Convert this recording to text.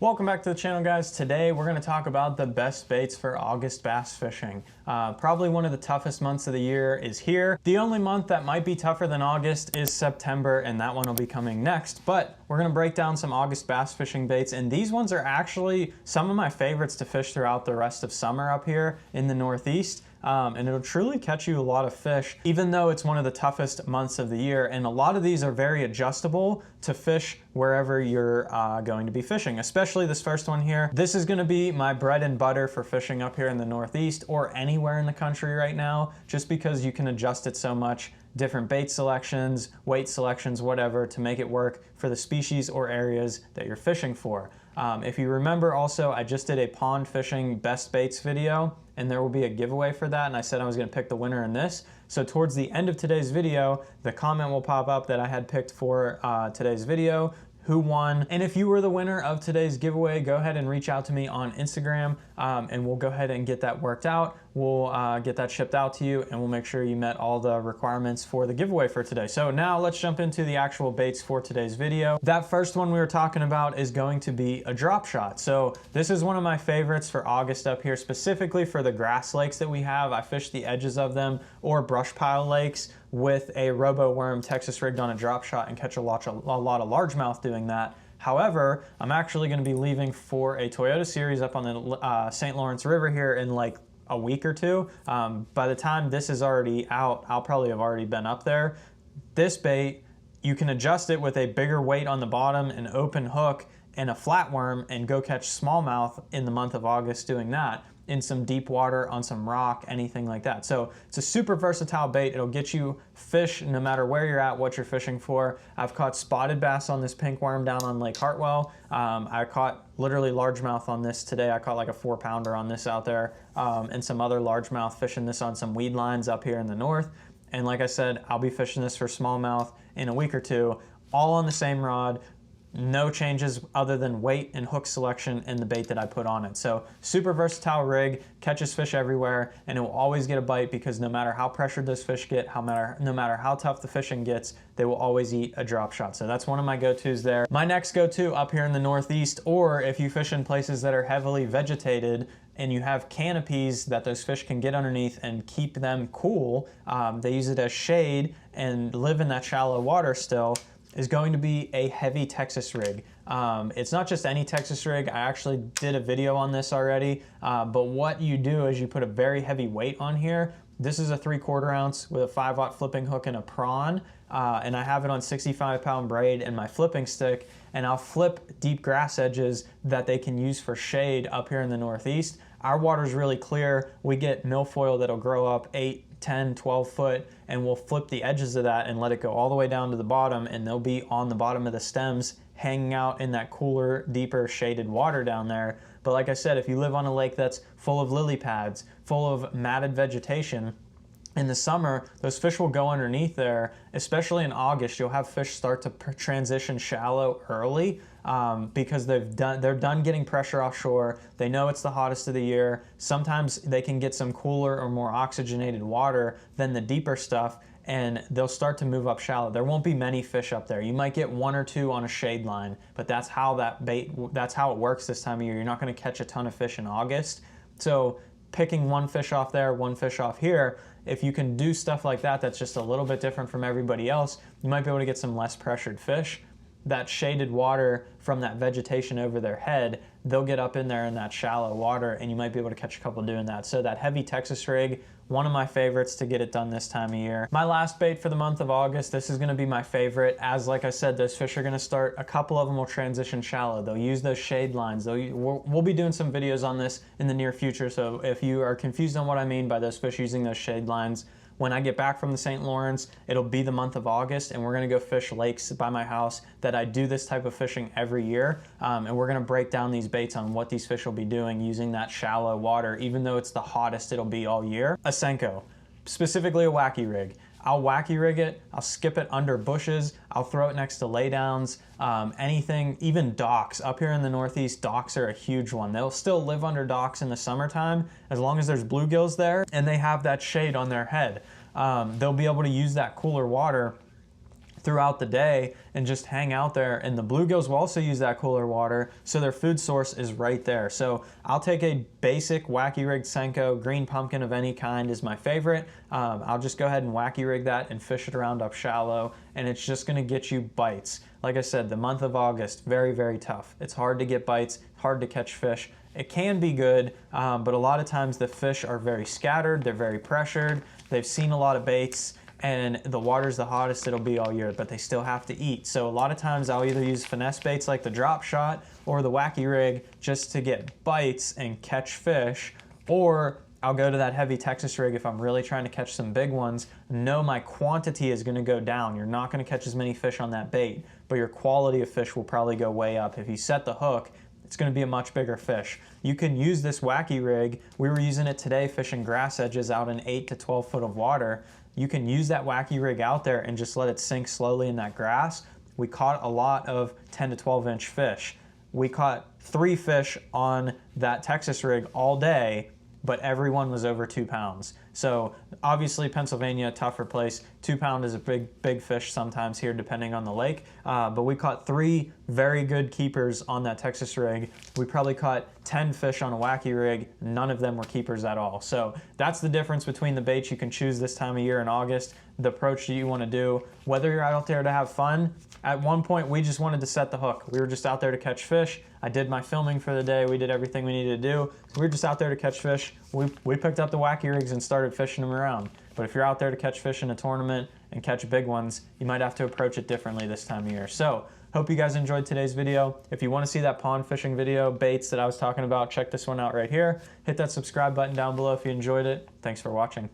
Welcome back to the channel, guys. Today we're going to talk about the best baits for August bass fishing. Probably one of the toughest months of the year is here. The only month that might be tougher than August is September, and that one will be coming next. But we're going to break down some August bass fishing baits, and these ones are actually some of my favorites to fish throughout the rest of summer up here in the Northeast. And it'll truly catch you a lot of fish, even though it's one of the toughest months of the year. And a lot of these are very adjustable to fish wherever you're going to be fishing, especially this first one here. This is gonna be my bread and butter for fishing up here in the Northeast or anywhere in the country right now, just because you can adjust it so much. Different bait selections, weight selections, whatever, to make it work for the species or areas that you're fishing for. If you remember also, I just did a pond fishing best baits video, and there will be a giveaway for that, and I said I was gonna pick the winner in this. So towards the end of today's video, the comment will pop up that I had picked for today's video, who won. And if you were the winner of today's giveaway, go ahead and reach out to me on Instagram, and we'll go ahead and get that worked out. We'll get that shipped out to you, and we'll make sure you met all the requirements for the giveaway for today. So now let's jump into the actual baits for today's video. That first one we were talking about is going to be a drop shot. So this is one of my favorites for August up here, specifically for the grass lakes that we have. I fish the edges of them or brush pile lakes with a robo worm Texas rigged on a drop shot and catch a lot of largemouth doing that. However, I'm actually going to be leaving for a Toyota Series up on the St. Lawrence River here in like a week or two. By the time this is already out, I'll probably have already been up there. This bait, you can adjust it with a bigger weight on the bottom, an open hook, and a flatworm, and go catch smallmouth in the month of August doing that in some deep water, on some rock, anything like that. So it's a super versatile bait. It'll get you fish no matter where you're at, what you're fishing for. I've caught spotted bass on this pink worm down on Lake Hartwell. I caught literally largemouth on this today. I caught like a 4-pounder on this out there, and some other largemouth fishing this on some weed lines up here in the north. And like I said, I'll be fishing this for smallmouth in a week or two, all on the same rod. No changes other than weight and hook selection and the bait that I put on it. So super versatile rig, catches fish everywhere, and it will always get a bite because no matter how pressured those fish get, no matter how tough the fishing gets, they will always eat a drop shot. So that's one of my go-tos there. My next go-to up here in the Northeast, or if you fish in places that are heavily vegetated and you have canopies that those fish can get underneath and keep them cool, they use it as shade and live in that shallow water still, is going to be a heavy Texas rig. It's not just any Texas rig. I actually did a video on this already, but what you do is you put a very heavy weight on here. This is a 3/4 ounce with a 5-aught flipping hook and a prawn, and I have it on 65-pound braid and my flipping stick, and I'll flip deep grass edges that they can use for shade up here in the Northeast. Our water's really clear. We get milfoil that'll grow up 8, 10, 12 foot, and we'll flip the edges of that and let it go all the way down to the bottom, and they'll be on the bottom of the stems hanging out in that cooler, deeper shaded water down there. But like I said, if you live on a lake that's full of lily pads, full of matted vegetation, in the summer, those fish will go underneath there. Especially in August, you'll have fish start to transition shallow early because they're done getting pressure offshore. They know it's the hottest of the year. Sometimes they can get some cooler or more oxygenated water than the deeper stuff, and they'll start to move up shallow. There won't be many fish up there. You might get 1 or 2 on a shade line, but that's how that's how it works this time of year. You're not going to catch a ton of fish in August. So picking one fish off there, one fish off here, if you can do stuff like that, that's just a little bit different from everybody else, you might be able to get some less pressured fish. That shaded water from that vegetation over their head, they'll get up in there in that shallow water, and you might be able to catch a couple doing that. So that heavy Texas rig, one of my favorites to get it done this time of year. My last bait for the month of August, this is gonna be my favorite, as like I said, those fish are gonna start, a couple of them will transition shallow. They'll use those shade lines. We'll be doing some videos on this in the near future, so if you are confused on what I mean by those fish using those shade lines, when I get back from the St. Lawrence, it'll be the month of August, and we're gonna go fish lakes by my house that I do this type of fishing every year, and we're gonna break down these baits on what these fish will be doing using that shallow water, even though it's the hottest it'll be all year. A Senko, specifically a Wacky Rig. I'll Wacky Rig it, I'll skip it under bushes, I'll throw it next to laydowns, anything, even docks. Up here in the Northeast, docks are a huge one. They'll still live under docks in the summertime as long as there's bluegills there and they have that shade on their head. They'll be able to use that cooler water throughout the day and just hang out there. And the bluegills will also use that cooler water, so their food source is right there. So I'll take a basic Wacky Rig Senko. Green pumpkin of any kind is my favorite. I'll just go ahead and Wacky Rig that and fish it around up shallow, and it's just gonna get you bites. Like I said, the month of August, very, very tough. It's hard to get bites, hard to catch fish. It can be good, but a lot of times the fish are very scattered, they're very pressured, they've seen a lot of baits, and the water's the hottest it'll be all year, but they still have to eat. So a lot of times I'll either use finesse baits like the Dropshot or the Wacky Rig just to get bites and catch fish, or I'll go to that heavy Texas rig if I'm really trying to catch some big ones. Know my quantity is gonna go down. You're not gonna catch as many fish on that bait, but your quality of fish will probably go way up. If you set the hook, it's gonna be a much bigger fish. You can use this Wacky Rig. We were using it today fishing grass edges out in 8 to 12 foot of water. You can use that Wacky Rig out there and just let it sink slowly in that grass. We caught a lot of 10 to 12 inch fish. We caught 3 fish on that Texas rig all day, but everyone was over 2 pounds. So obviously Pennsylvania, tougher place. 2 pound is a big fish sometimes here depending on the lake. But we caught 3 very good keepers on that Texas rig. We probably caught 10 fish on a Wacky Rig. None of them were keepers at all. So that's the difference between the baits you can choose this time of year in August, the approach that you wanna do, whether you're out there to have fun. At one point, we just wanted to set the hook. We were just out there to catch fish. I did my filming for the day. We did everything we needed to do. We were just out there to catch fish. We picked up the Wacky Rigs and started fishing them around. But if you're out there to catch fish in a tournament and catch big ones, you might have to approach it differently this time of year. So, hope you guys enjoyed today's video. If you want to see that pond fishing video, baits that I was talking about, check this one out right here. Hit that subscribe button down below if you enjoyed it. Thanks for watching.